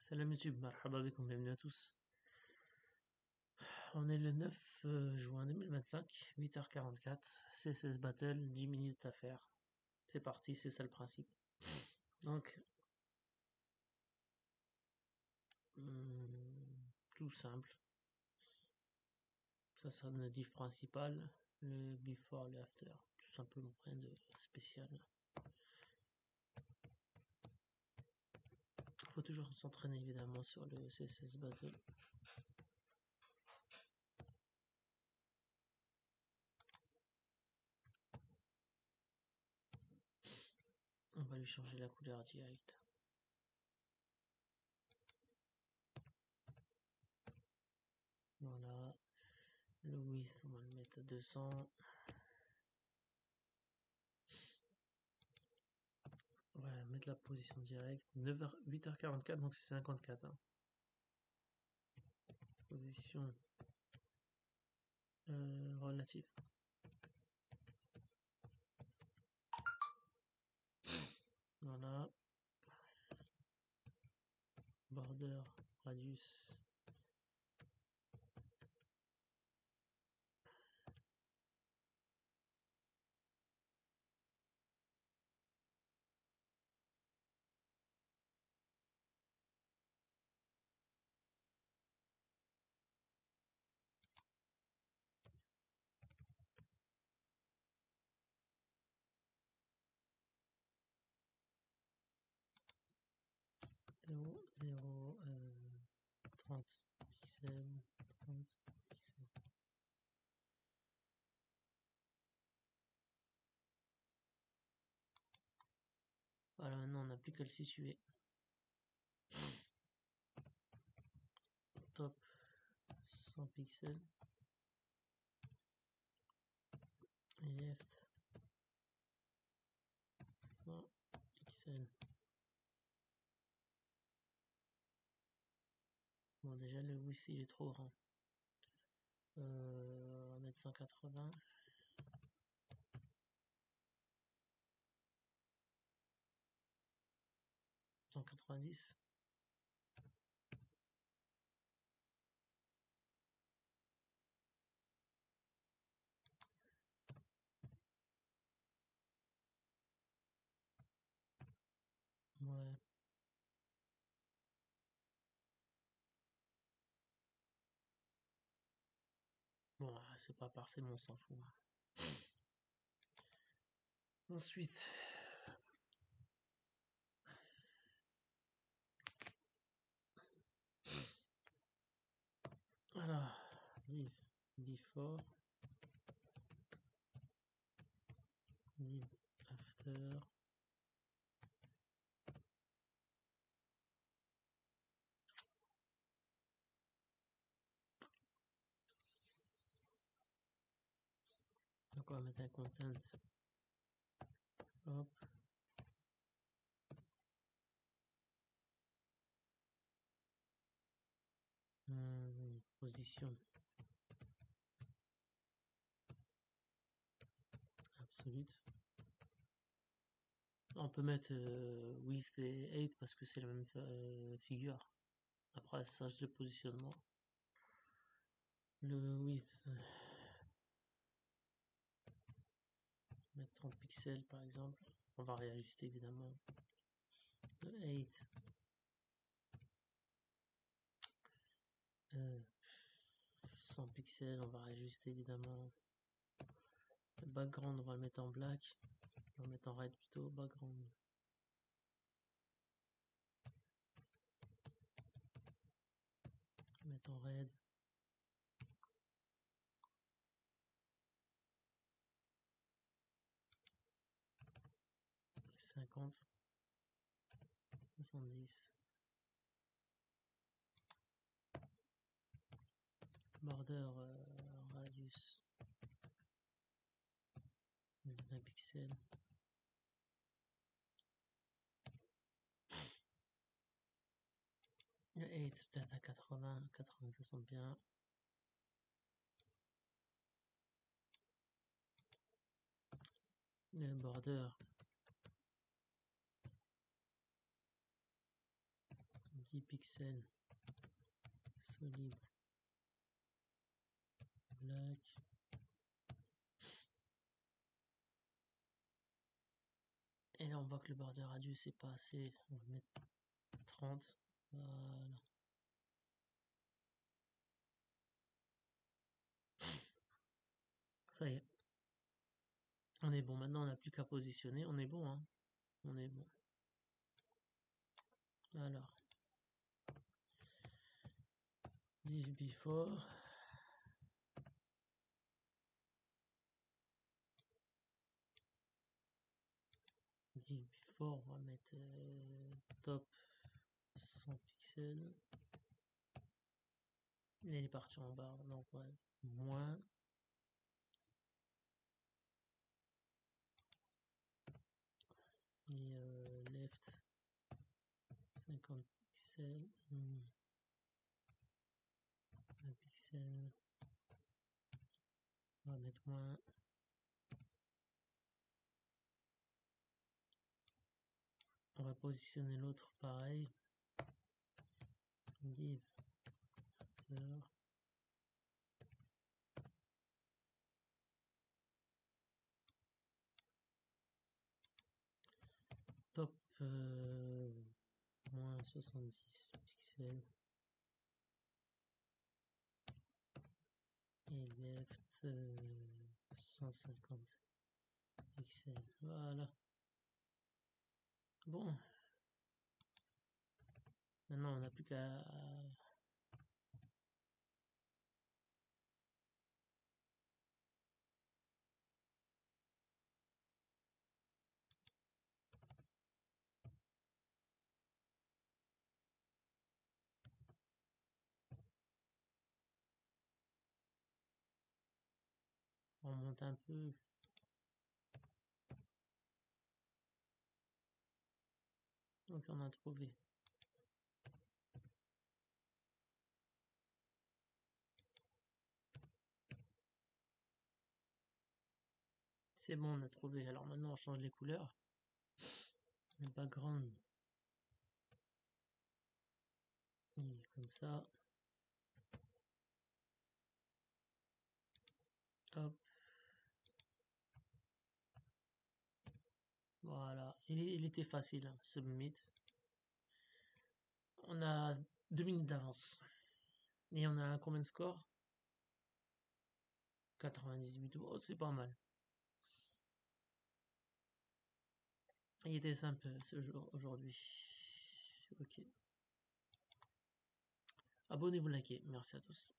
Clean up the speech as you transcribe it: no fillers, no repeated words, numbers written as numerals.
Salam YouTube, marhaba bikoum, bienvenue à tous. On est le 9 juin 2025, 8h44, CSS Battle, 10 minutes à faire. C'est parti, c'est ça le principe. Donc, tout simple. Ça sera notre div principal, le before, le after. Tout simplement, rien de spécial. Faut toujours s'entraîner évidemment sur le CSS Battle. On va lui changer la couleur direct. Voilà. Le width, on va le mettre à 200. On va mettre la position directe. 9h, 8h44, donc c'est 54. Hein. Position relative. Voilà. Border, radius. Zéro, 0, 30 pixels. 30 pixels. Voilà, maintenant on n'a plus qu'à le situer. Top 100 pixels. Et left 100 pixels. Bon, déjà le width il est trop grand. On va mettre 180. 190. Ouais. Bon, c'est pas parfait, mais on s'en fout. Ensuite, alors, div before, div after. Donc on va mettre un content. Hop. Position absolute. On peut mettre width et 8 parce que c'est la même figure. Après, sage de positionnement. Le width, mettre 30 pixels par exemple. On va réajuster évidemment. Le 8, 100 pixels, on va réajuster évidemment. Le background, on va le mettre en black. On va le mettre en red plutôt. Background. Mettre en red. 50. 70. Border radius 20 pixels. Le 8 peut-être à 80, 80 ça sent bien. Le border 10 pixels solide black. Et là on voit que le border radius c'est pas assez, on va mettre 30, voilà. Ça y est. On est bon, maintenant on n'a plus qu'à positionner, on est bon hein. On est bon. Alors. Div before. Div before, on va mettre top 100 pixels. Et il est parti en bas, donc ouais, moins. Et left 50 pixels. 1 pixel. On va mettre moins. On va positionner l'autre pareil. Div after. Top moins 70 pixels. Et left 150 pixels. Voilà. Bon. Maintenant, on n'a plus qu'à remonter un peu. Donc on a trouvé. C'est bon, on a trouvé. Alors maintenant on change les couleurs. Le background. Il est comme ça. Hop. Voilà. Il était facile, hein, Submit. On a 2 minutes d'avance. Et on a combien de score? 98. Oh, c'est pas mal. Il était simple ce jour aujourd'hui. Ok. Abonnez-vous, likez. Merci à tous.